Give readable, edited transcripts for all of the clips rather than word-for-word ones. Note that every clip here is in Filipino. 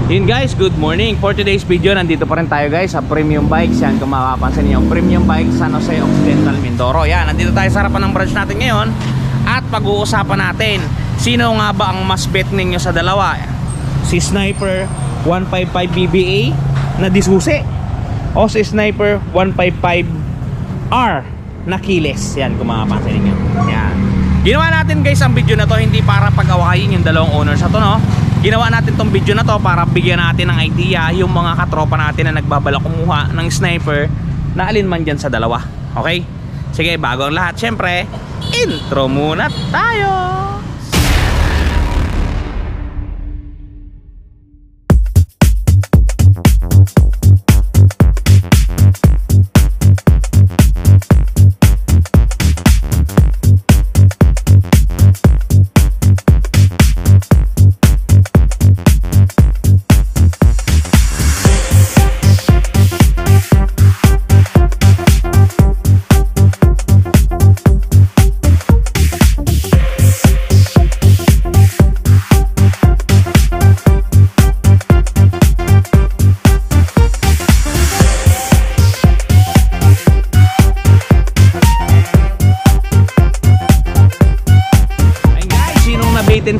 Yun guys, good morning. For today's video, nandito pa rin tayo guys sa Premium Bikes. Yan, kung makapansin niyo, Premium Bikes San Jose Occidental, Mindoro. Yan, nandito tayo sa harapan ng branch natin ngayon. At pag-uusapan natin, sino nga ba ang mas bet ninyo sa dalawa? Si Sniper 155 BBA na disusi o si Sniper 155R na keyless? Yan, kung makapansin niyo. Yan. Ginawa natin guys ang video na to hindi para pag-awayin yung dalawang owners na to, no? Ginawa natin tong video na to para bigyan natin ng idea yung mga katropa natin na nagbabalak kumuha ng sniper na alin man dyan sa dalawa. Okay? Sige, bago ang lahat, syempre, intro muna tayo!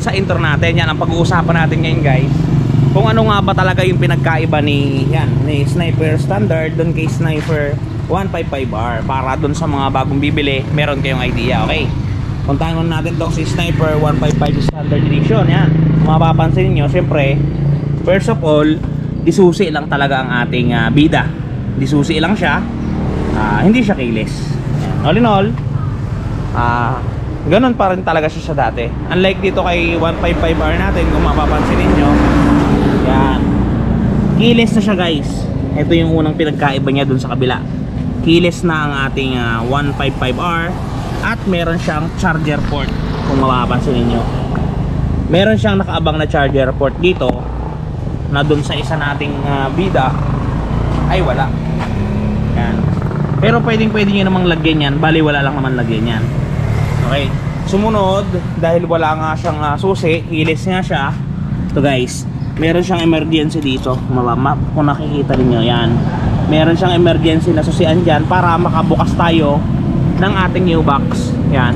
Sa intro natin, yan ang pag-uusapan natin ngayon guys, kung ano nga ba talaga yung pinagkaiba ni Sniper Standard doon kay Sniper 155R, para doon sa mga bagong bibili meron kayong idea. Okay, puntahan natin to si Sniper 155 Standard Edition. Yan, mapapansin niyo, syempre first of all, disusi lang talaga ang ating bida. Disusi lang siya, hindi siya keyless. All in all, ganun pa rin talaga siya sa dati. Unlike dito kay 155R natin, kung mapapansin ninyo, yan, keyless na siya guys. Ito yung unang pinagkaiba niya dun sa kabila. Keyless na ang ating 155R at meron siyang charger port. Kung mapapansin ninyo, meron siyang nakaabang na charger port dito na dun sa isa nating bida ay wala. Yan. Pero pwede nyo namang lagyan yan. Bali wala lang naman lagyan yan. Okay, sumunod, dahil wala nga siyang susi, keyless nga siya. Ito guys, meron siyang emergency dito. Kung nakikita niyo yan, meron siyang emergency na susian dyan para makabukas tayo ng ating new box. Yan,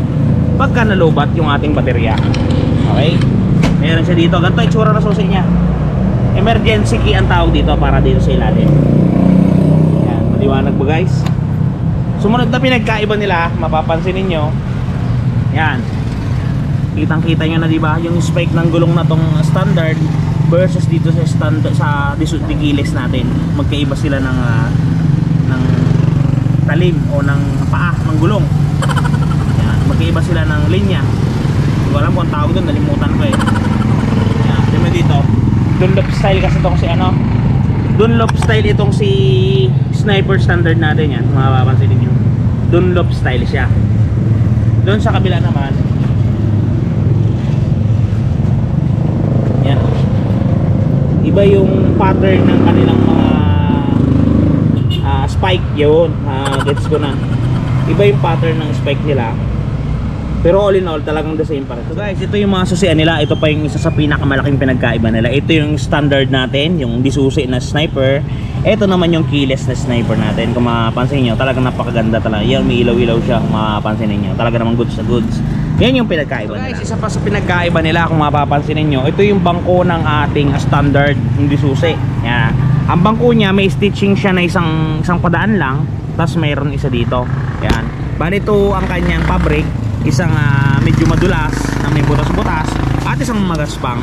pagka nalubat yung ating baterya. Okay, meron siya dito. Ganito itsura na susi niya. Emergency key ang tawag dito, para dito sa ilalim. Yan, maliwanag ba guys? Sumunod na pinagkaiba nila, mapapansin ninyo, yan, kitang-kita nyo na, diba, yung spike ng gulong na tong standard versus dito sa standard sa keyless natin. Magkaiba sila ng talim o ng paa ng gulong. Yan, magkaiba sila ng linya. Hindi ko alam kung tawag doon, nalimutan ko eh. Yan, diba dito, Dunlop style kasi itong si Dunlop style itong si Sniper Standard natin. Yan, mapapansin niyo, Dunlop style siya. Doon sa kabila naman, yan, iba yung pattern ng kanilang mga spike. Yun, gets ko na, iba yung pattern ng spike nila, pero all in all talagang the same pa rin. So guys, ito yung mga susian nila. Ito pa yung isa sa pinakamalaking pinagkaiba nila. Ito yung standard natin, yung disusi na Sniper. Ito naman yung keyless na Sniper natin. Kung mapapansin nyo, talagang napakaganda talaga. Yan, may ilaw-ilaw siya. Kung mapapansin nyo, talaga namang goods na goods. Yan yung pinagkaiba nila. Guys, isa pa sa pinagkaiba nila, kung mapapansin nyo, ito yung bangko ng ating standard, yung disusi. Yan. Ang bangko niya, may stitching siya na isang padaan lang, tapos mayroon isa dito. Yan. Bali, ito ang kanyang fabric, isang medyo madulas na may butas-butas at isang magaspang.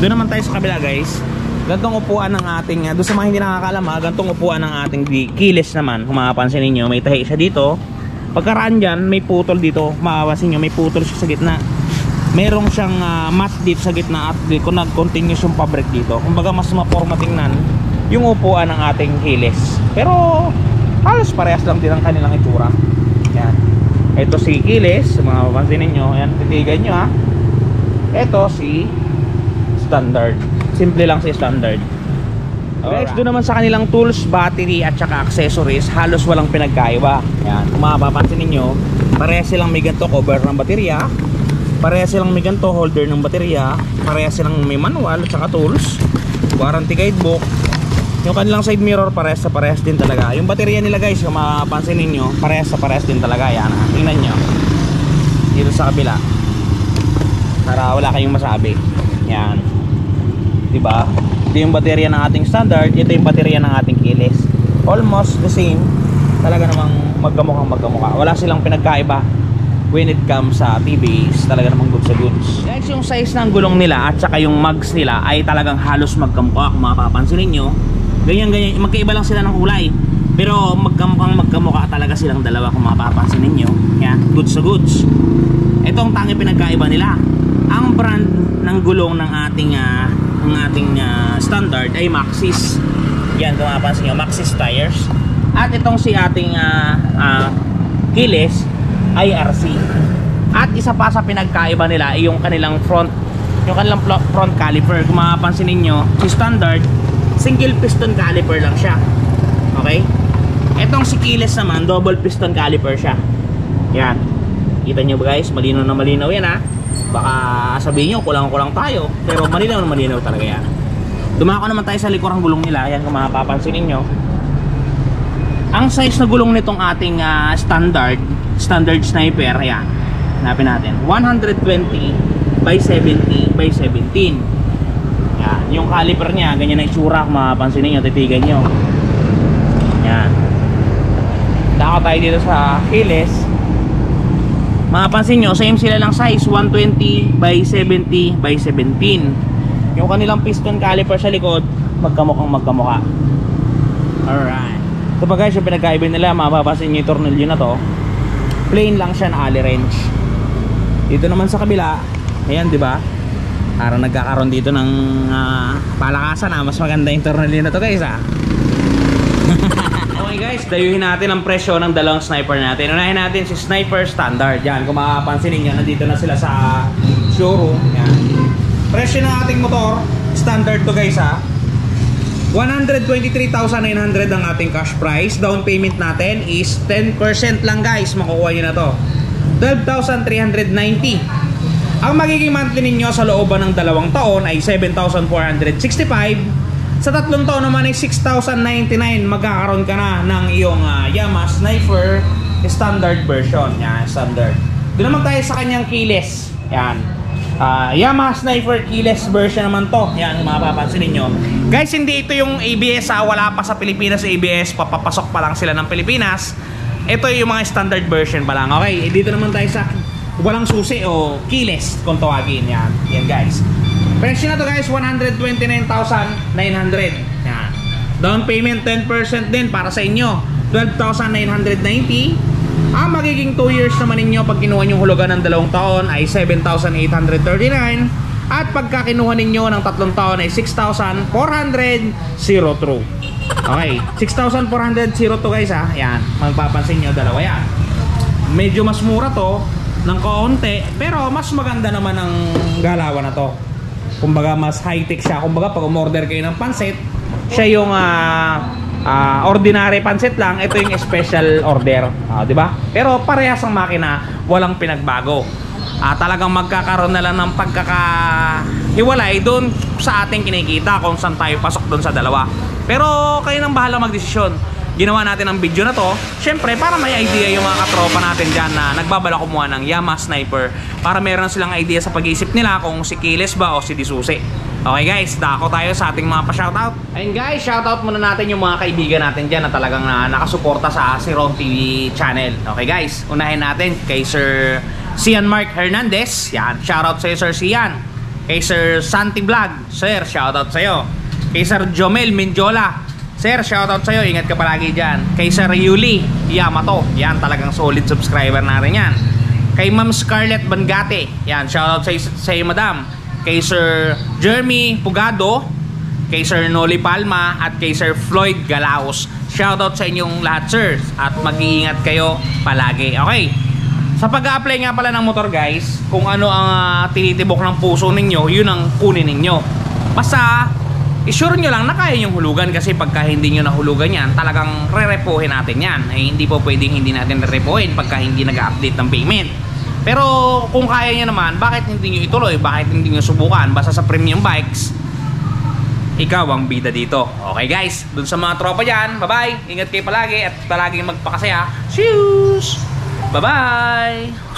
Doon naman tayo sa kabila guys. Gantong upuan ng ating, doon sa mga hindi nakakalam, gantong upuan ng ating keyless naman. Kung mapapansin ninyo, may tahi siya dito. Pagkaraan dyan, may putol dito. Mapapansin nyo, may putol siya sa gitna. Merong siyang mat dito sa gitna at continuous yung fabric dito. Kumbaga mas maporma tingnan yung upuan ng ating keyless. Pero halos parehas lang din ang kanilang itsura. Yan. Ito si keyless, mga mapapansin ninyo. Ayan, titigan nyo ha. Ito si standard. Simple lang si standard. Guys, doon naman sa kanilang tools, battery at saka accessories, halos walang pinagkaiba. Ayan, kung mapapansin ninyo, parehas silang may ganito cover ng baterya, parehas silang may ganito holder ng baterya, parehas silang may manual at saka tools. warranty guidebook. Yung kanilang side mirror parehas sa parehas din talaga. Yung baterya nila guys, kung mapapansin niyo, parehas sa parehas din talaga. Yan, tingnan nyo dito sa kabila para wala kayong masabi. Yan, diba? Ito yung baterya ng ating standard, ito yung baterya ng ating keyless. Almost the same. Talaga namang magkamukha. Wala silang pinagkaiba when it comes sa TVS. Talaga namang goods sa goods. Guys, yung size ng gulong nila at saka yung mugs nila ay talagang halos magkamukha. Kung mapapansin niyo, ganyan, magkaiba lang sila ng kulay. Pero magkamukha talaga silang dalawa kung mapapansin niyo. Yan, goods sa goods. Ito ang tanging pinagkaiba nila. Ang brand ng gulong ng ating standard ay Maxxis. Yan, kung mapapansin niyo, Maxxis tires. At itong si ating keyless ay RC. At isa pa sa pinagkaiba nila ay yung kanilang front caliper. Kung mapapansin niyo, si standard single piston caliper lang siya. Okay? Etong si keyless naman, double piston caliper siya. Yan. Kita nyo ba guys? Malinaw na malinaw yan ha. Baka sabihin nyo, kulang-kulang tayo. Pero malinaw na malinaw talaga yan. Dumako naman tayo sa likurang gulong nila. Yan kung mapapansin niyo. Ang size na gulong nitong ating standard sniper, yan. Hanapin natin. 120 by 70 by 17. Yan. Yung caliper niya, ganyan ang itsura. Kung mapapansin niyo, titigan nyo. Yan. Dako tayo dito sa keyless. Mapapansin nyo, same sila lang size, 120 by 70 by 17. Yung kanilang piston caliper sa likod, magkamukha. Alright. Ito pa guys, yung pinagkaiba nila, mapapansin nyo yung tornilyo na to, plain lang siya na Allen wrench. Dito naman sa kabila, ayan diba, parang nagkakaroon dito ng palakasan ha. Mas maganda yung tornilyo na to guys ha. Okay guys, dayuhin natin ang presyo ng dalawang sniper natin. Unahin natin si Sniper Standard. Yan, kung mapapansin niyo, nandito na sila sa showroom. Yan. Presyo ng ating motor, standard to guys ha. 123,900 ang ating cash price. Down payment natin is 10% lang guys. Makukuha nyo na to. 12,390. Ang magiging monthly ninyo sa looban ng 2 taon ay 7,465. Sa 3 taon naman ay 6,099. Magkakaroon ka na ng iyong Yamaha Sniper standard version. Yan, standard. Doon naman tayo sa kanyang keyless. Yan. Yamaha Sniper keyless version naman to. Yan, mapapansin niyo. Guys, hindi ito yung ABS wala pa sa Pilipinas ABS. Papapasok pa lang sila ng Pilipinas. Ito yung mga standard version pa lang. Okay, dito naman tayo sa walang susi o keyless kung tawagin. Yan, yan guys. Presyo na to guys, 129,900. Yan. Down payment 10% din para sa inyo, 12,990. Ang magiging 2 years naman ninyo pag kinuha nyo hulugan ng 2 taon ay 7,839. At pagka kinuha ninyo ng 3 taon ay 6,402. Okay, 6,402 guys ha. Yan, magpapansin nyo, dalawa yan. Medyo mas mura to ng kaunti, pero mas maganda naman ang galawan na to. Kumbaga mas high-tech siya. Kumbaga pag umorder kayo ng pansit, siya yung ordinary pansit lang, ito yung special order, di ba? Pero parehas ang makina, walang pinagbago. Talagang magkakaroon na lang ng pagkakahiwalay doon sa ating kinikita kung saan tayo pasok doon sa dalawa. Pero kayo nang bahala magdesisyon. Ginawa natin ang video na to, syempre para may idea yung mga katropa natin dyan na nagbabala kumuha ng Yamaha Sniper, para meron silang idea sa pag-iisip nila kung si keyless ba o si D'Souza. Okay guys, dako tayo sa ating mga pa-shoutout. Ayun guys, shoutout muna natin yung mga kaibigan natin dyan na talagang nakasuporta sa Siron TV channel. Okay guys, unahin natin kay Sir Sian Mark Hernandez. Yan, shoutout sa'yo Sir Sian. Kay Sir Santi Vlog, Sir, shoutout sa'yo. Kay Sir Jomel Minjola, Sir, shoutout sa'yo, ingat ka palagi dyan. Kay Sir Yuli Yamato, yan talagang solid subscriber natin yan. Kay Ma'am Scarlett Bangate, yan, shoutout sa'yo madam. Kay Sir Jeremy Pugado, kay Sir Noli Palma, at kay Sir Floyd Galaos. Shoutout sa inyong lahat sir, at mag-iingat kayo palagi. Okay, sa pag-a-apply nga pala ng motor guys, kung ano ang tinitibok ng puso ninyo, yun ang kunin ninyo. Basta i-sure nyo lang na kaya yung hulugan, kasi pagka hindi nyo nahulugan yan, talagang re-repohin natin yan. Hindi po pwedeng hindi natin re-repohin pagka hindi nag-update ng payment. Pero kung kaya nyo naman, bakit hindi nyo ituloy? Bakit hindi nyo subukan? Basta sa premium bikes, ikaw ang bida dito. Okay guys, dun sa mga tropa dyan, bye-bye. Ingat kayo palagi at palaging magpakasaya. Cheers! Bye-bye!